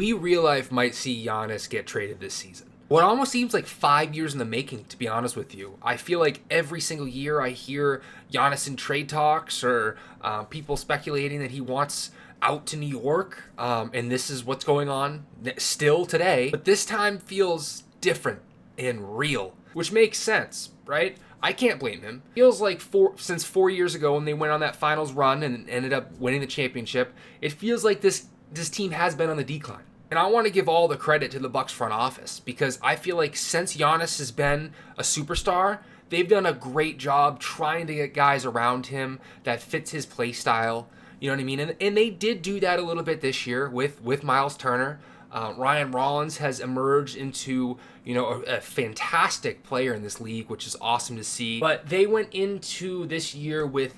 We real life might see Giannis get traded this season. What almost seems like 5 years in the making, to be honest with you. I feel like every single year I hear Giannis in trade talks or people speculating that he wants out to New York, and this is what's going on still today. But this time feels different and real, which makes sense, right? I can't blame him. Feels like since 4 years ago when they went on that finals run and ended up winning the championship, it feels like this team has been on the decline. And I want to give all the credit to the Bucks front office because I feel like since Giannis has been a superstar, they've done a great job trying to get guys around him that fits his play style. You know what I mean? And they did do that a little bit this year with Miles Turner. Ryan Rollins has emerged into, a fantastic player in this league, which is awesome to see. But they went into this year with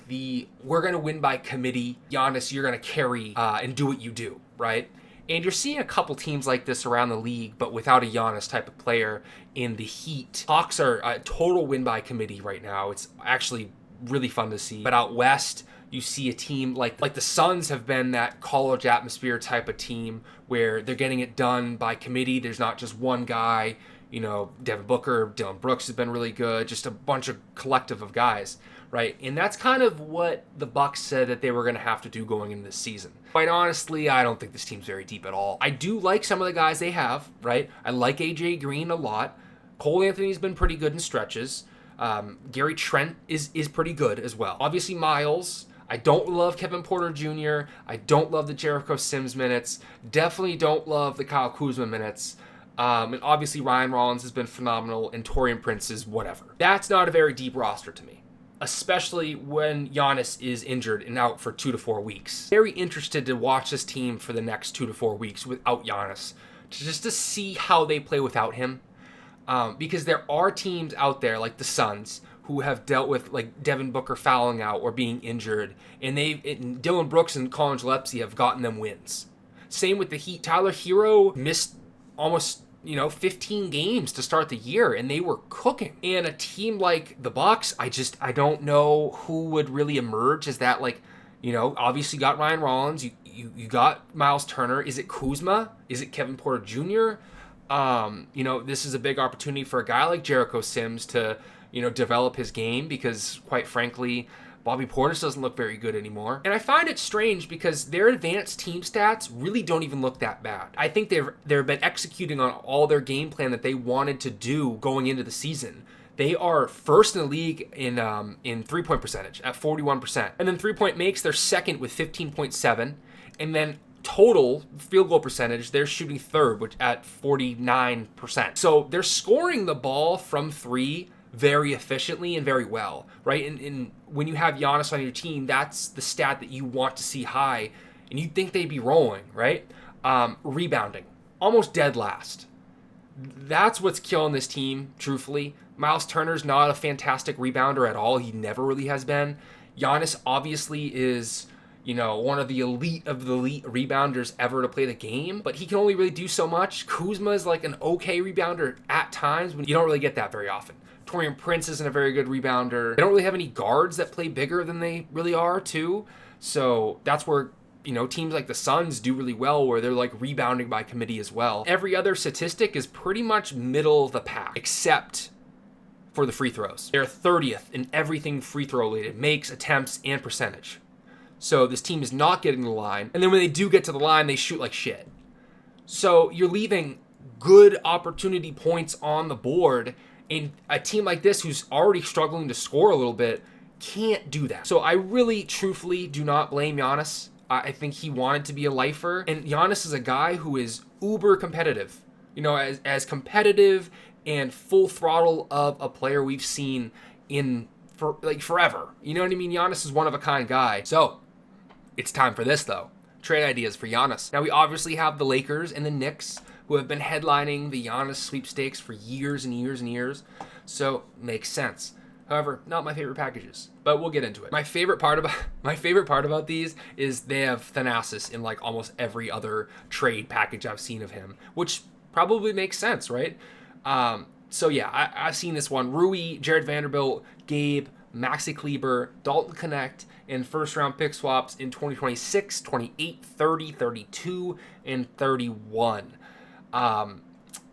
we're going to win by committee. Giannis, you're going to carry and do what you do, right? And you're seeing a couple teams like this around the league, but without a Giannis type of player in the Heat. Hawks are a total win by committee right now. It's actually really fun to see. But out west, you see a team like the Suns have been that college atmosphere type of team where they're getting it done by committee. There's not just one guy, Devin Booker, Dylan Brooks has been really good, just a bunch of collective of guys, right? And that's kind of what the Bucks said that they were going to have to do going into this season. Quite honestly, I don't think this team's very deep at all. I do like some of the guys they have, right? I like AJ Green a lot. Cole Anthony's been pretty good in stretches. Gary Trent is pretty good as well. Obviously, Miles. I don't love Kevin Porter Jr. I don't love the Jericho Sims minutes. Definitely don't love the Kyle Kuzma minutes. And obviously Ryan Rollins has been phenomenal, and Taurean Prince is whatever. That's not a very deep roster to me, especially when Giannis is injured and out for 2 to 4 weeks. Very interested to watch this team for the next 2 to 4 weeks without Giannis, just to see how they play without him. Because there are teams out there like the Suns who have dealt with like Devin Booker fouling out or being injured, and Dylan Brooks and Colin Gillespie have gotten them wins. Same with the Heat. Tyler Hero missed almost 15 games to start the year, and they were cooking. And a team like the Bucks, I don't know who would really emerge as that, obviously got Ryan Rollins, you got Miles Turner. Is it Kuzma? Is it Kevin Porter Jr.? This is a big opportunity for a guy like Jericho Sims to, develop his game because, quite frankly, Bobby Portis doesn't look very good anymore. And I find it strange because their advanced team stats really don't even look that bad. I think they've been executing on all their game plan that they wanted to do going into the season. They are first in the league in three-point percentage at 41%. And then three-point makes, they're second with 15.7. And then total field goal percentage, they're shooting third, which at 49%. So they're scoring the ball from three very efficiently and very well, right? And when you have Giannis on your team, that's the stat that you want to see high, and you'd think they'd be rolling, right? Rebounding, almost dead last. That's what's killing this team, truthfully. Miles Turner's not a fantastic rebounder at all. He never really has been. Giannis obviously is, one of the elite rebounders ever to play the game, but he can only really do so much. Kuzma is like an okay rebounder at times, but you don't really get that very often. Taurean Prince isn't a very good rebounder. They don't really have any guards that play bigger than they really are, too. So that's where, teams like the Suns do really well, where they're like rebounding by committee as well. Every other statistic is pretty much middle of the pack, except for the free throws. They're 30th in everything free throw related, makes, attempts, and percentage. So this team is not getting to the line. And then when they do get to the line, they shoot like shit. So you're leaving good opportunity points on the board, and a team like this who's already struggling to score a little bit can't do that. So I really, truthfully do not blame Giannis. I think he wanted to be a lifer. And Giannis is a guy who is uber competitive. As competitive and full throttle of a player we've seen for forever. You know what I mean? Giannis is one of a kind guy. So it's time for this, though. Trade ideas for Giannis. Now, we obviously have the Lakers and the Knicks who have been headlining the Giannis sweepstakes for years and years and years. So, makes sense. However, not my favorite packages, but we'll get into it. My favorite part about these is they have Thanasis in like almost every other trade package I've seen of him, which probably makes sense, right? So yeah, I've seen this one. Rui, Jared Vanderbilt, Gabe, Maxi Kleber, Dalton Connect, and first-round pick swaps in 2026, 28, 30, 32, and 31.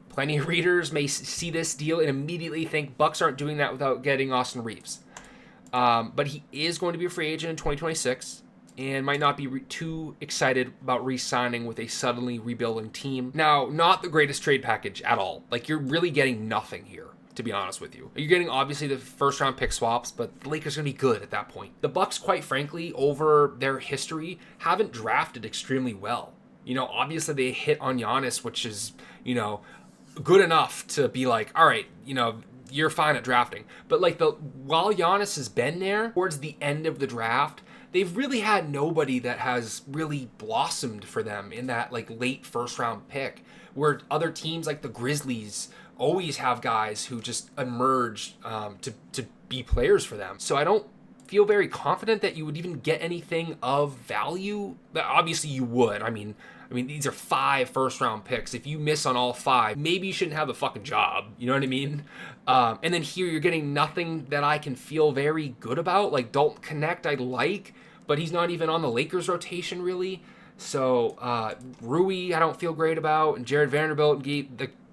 Plenty of readers may see this deal and immediately think Bucks aren't doing that without getting Austin Reeves. But he is going to be a free agent in 2026 and might not be too excited about re-signing with a suddenly rebuilding team. Now, not the greatest trade package at all. Like, you're really getting nothing here, to be honest with you. You're getting, obviously, the first-round pick swaps, but the Lakers are going to be good at that point. The Bucks, quite frankly, over their history, haven't drafted extremely well. You know, obviously, they hit on Giannis, which is, you know, good enough to be like, all right, you know, you're fine at drafting. But like while Giannis has been there towards the end of the draft, they've really had nobody that has really blossomed for them in that like late first round pick, where other teams like the Grizzlies always have guys who just emerge to be players for them. So I don't feel very confident that you would even get anything of value. Obviously you would. I mean, these are 5 first-round picks. If you miss on all 5, maybe you shouldn't have a fucking job. You know what I mean? And then here you're getting nothing that I can feel very good about. Like Dalton Connect, I like, but he's not even on the Lakers rotation really. So Rui, I don't feel great about, and Jared Vanderbilt,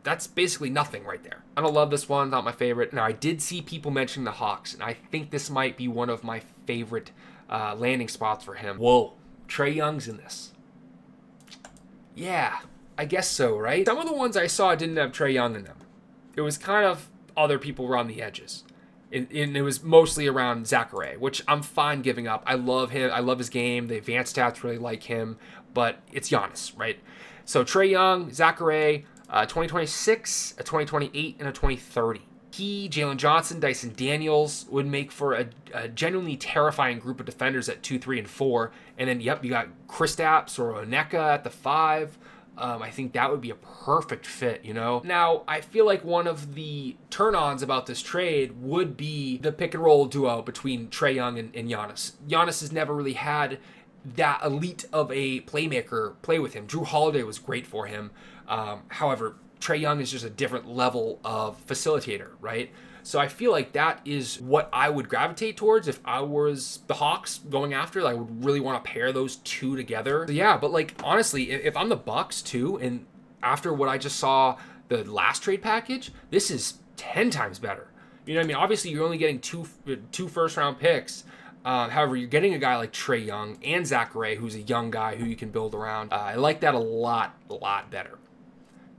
that's basically nothing right there. I don't love this one. Not my favorite. Now I did see people mention the Hawks, and I think this might be one of my favorite landing spots for him. Whoa, Trae Young's in this. Yeah, I guess so, right? Some of the ones I saw didn't have Trae Young in them. It was kind of other people around the edges. And it was mostly around Zachary, which I'm fine giving up. I love him. I love his game. The advanced stats really like him. But it's Giannis, right? So Trae Young, Zachary, 2026, a 2028, and a 2030. He, Jalen Johnson, Dyson Daniels would make for a genuinely terrifying group of defenders at 2, 3, and 4. And then, yep, you got Kristaps or Oneka at the 5. I think that would be a perfect fit, you know? Now, I feel like one of the turn-ons about this trade would be the pick-and-roll duo between Trae Young and Giannis. Giannis has never really had that elite of a playmaker play with him. Drew Holiday was great for him. However, Trae Young is just a different level of facilitator, right? So I feel like that is what I would gravitate towards if I was the Hawks going after. Like, I would really want to pair those two together. So yeah, but like honestly, if I'm the Bucks too, and after what I just saw the last trade package, this is 10 times better. You know what I mean? Obviously, you're only getting two first round picks. However, you're getting a guy like Trae Young and Zachary, who's a young guy who you can build around. I like that a lot better.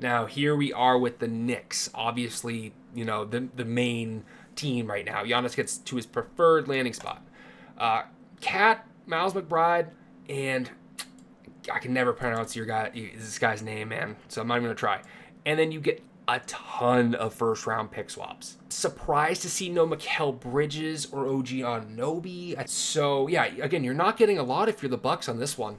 Now, here we are with the Knicks. Obviously, you know, the main team right now. Giannis gets to his preferred landing spot. Cat, Miles McBride, and I can never pronounce this guy's name, man, so I'm not even going to try. And then you get a ton of first-round pick swaps. Surprised to see no Mikal Bridges or OG Anunoby. So, yeah, again, you're not getting a lot if you're the Bucks on this one.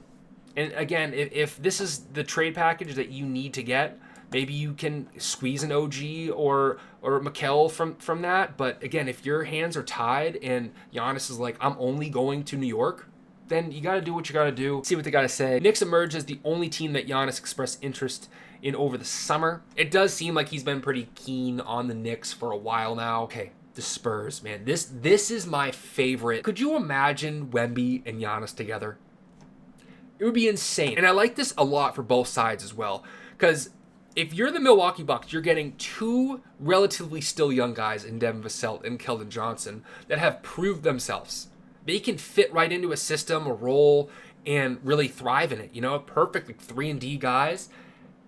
And again, if this is the trade package that you need to get, maybe you can squeeze an OG or Mikal from that. But again, if your hands are tied and Giannis is like, I'm only going to New York, then you got to do what you got to do. See what they got to say. Knicks emerge as the only team that Giannis expressed interest in over the summer. It does seem like he's been pretty keen on the Knicks for a while now. Okay, the Spurs, man. This is my favorite. Could you imagine Wemby and Giannis together? It would be insane. And I like this a lot for both sides as well. Because if you're the Milwaukee Bucks, you're getting 2 relatively still young guys in Devin Vassell and Keldon Johnson that have proved themselves. They can fit right into a system, a role, and really thrive in it. You know, perfect like 3-and-D guys.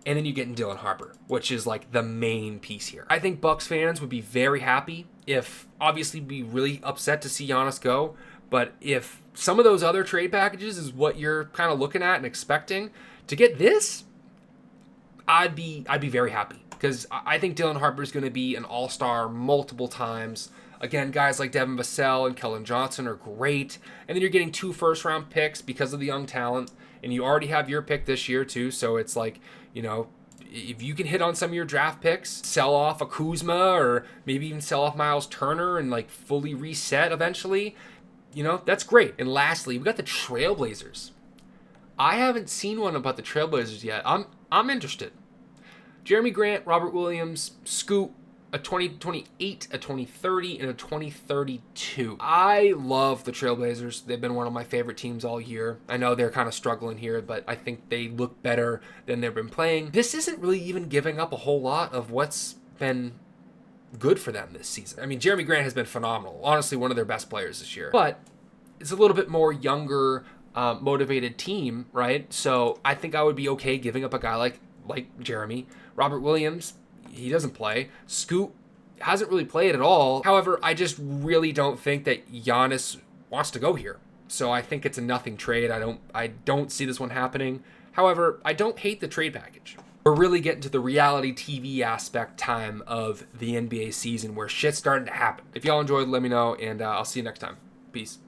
And then you get in Dylan Harper, which is like the main piece here. I think Bucks fans would be very happy if, obviously, be really upset to see Giannis go. But if some of those other trade packages is what you're kind of looking at and expecting to get this, I'd be very happy because I think Dylan Harper is going to be an all-star multiple times. Again, guys like Devin Vassell and Keldon Johnson are great. And then you're getting 2 first-round picks because of the young talent. And you already have your pick this year, too. So it's like, you know, if you can hit on some of your draft picks, sell off a Kuzma or maybe even sell off Miles Turner and, like, fully reset eventually, you know, that's great. And lastly, we got the Trailblazers. I haven't seen one about the Trailblazers yet. I'm interested. Jeremy Grant, Robert Williams, Scoot, a 2028, a 2030, and a 2032. I love the Trailblazers. They've been one of my favorite teams all year. I know they're kind of struggling here, but I think they look better than they've been playing. This isn't really even giving up a whole lot of what's been good for them this season. I mean, Jeremy Grant has been phenomenal. Honestly, one of their best players this year. But it's a little bit more younger, motivated team, right? So I think I would be okay giving up a guy like Jeremy. Robert Williams, he doesn't play. Scoot hasn't really played at all. However, I just really don't think that Giannis wants to go here. So I think it's a nothing trade. I don't see this one happening. However, I don't hate the trade package. We're really getting to the reality TV aspect time of the NBA season where shit's starting to happen. If y'all enjoyed, let me know, and I'll see you next time. Peace.